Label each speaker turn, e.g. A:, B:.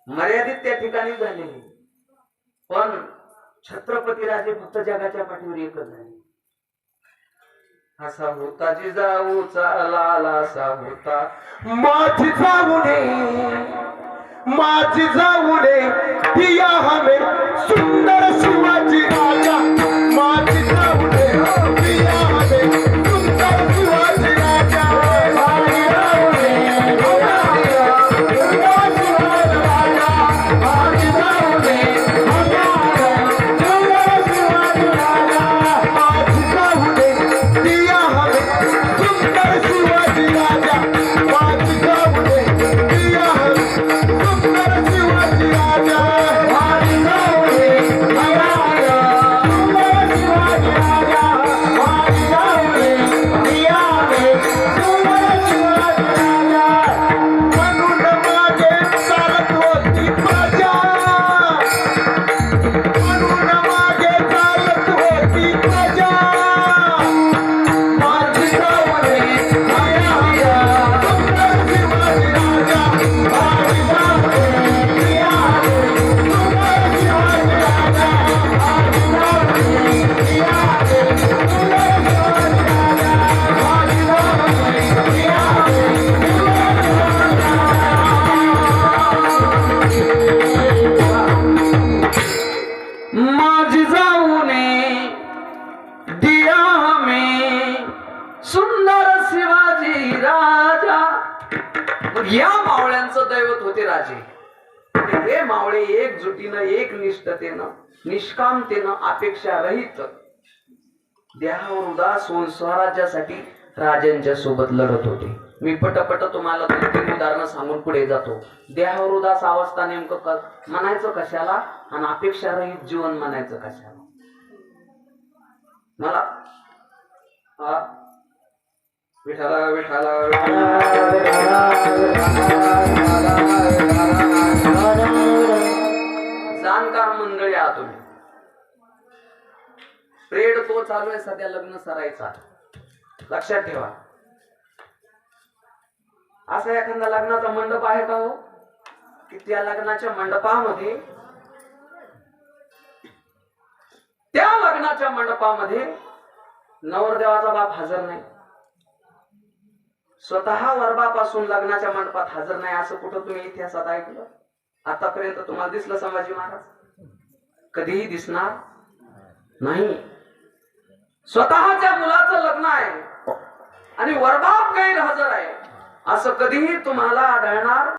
A: मर्यादित त्या ठिकाणी झालेली, पण छत्रपती राजे फक्त जगाच्या पाठीवर एकच झाले. असा होता जिजाऊचा लाला, असा होता
B: माझी जाऊने दिया हमें सुंदर शिवाजी राजा. माझी जाऊने दिया हमें सुंदर शिवाजी राजा. माझी जाऊने दिया हमें सुंदर शिवाजी राजा. माझी जाऊने दिया हमें सुंदर शिवाजी राजा. माझी जाऊने दिया हमें सुंदर शिवाजी राजा. माझी जाऊने दिया हमें सुंदर शिवाजी राजा. माझी जाऊने दिया हमें सुंदर शिवाजी राजा. माझी जाऊने दिया हमें सुंदर शिवाजी राजा. म्हणून मागे चालत होती प्रजा. म्हणून मागे चालत होती प्रजा. माझी जाऊने दिया हमें सुंदर शिवाजी राजा. माझी जाऊने दिया हमें सुंदर शिवाजी राजा. माझी जाऊने दिया हमें सुंदर शिवाजी राजा. माझी जाऊने दिया हमें सुंदर शिवाजी राजा. माझी जाऊने दिया हमें सुंदर शिवाजी राजा. मग या मावळ्यांचं दैवत होते राजे. हे मावळे एकजुटीनं, एकनिष्ठतेनं, निष्कामतेनं, अपेक्षा रहित, देहावर उदास होऊन स्वराज्यासाठी राजांच्या सोबत लढत होते. मी पटपट तुम्हाला 2-3 उदाहरणं सांगून पुढे जातो. देहावर उदास अवस्था नेमकं म्हणायचं कशाला आणि अपेक्षा रहित जीवन म्हणायचं कशाला? मला विठाला विठाला जाणकार मंडळी आहात तुम्ही. प्रेड तो चालू आहे सध्या लग्न सरायचा. लक्षात ठेवा. असा एखादा लग्नाचा मंडप आहे का हो की त्या लग्नाच्या मंडपामध्ये, त्या लग्नाच्या मंडपामध्ये नवरदेवाचा बाप हजर नाही, स्वतः वरबापासून लग्नाच्या मंडपात हजर नाही, असं कुठं तुम्ही इतिहासात ऐकलं? आतापर्यंत तुम्हाला दिसलं संभाजी महाराज? कधीही दिसणार नाही. स्वतःच्या मुलाचं लग्न आहे आणि वरबाप गैरहजर आहे, असं कधीही तुम्हाला आढळणार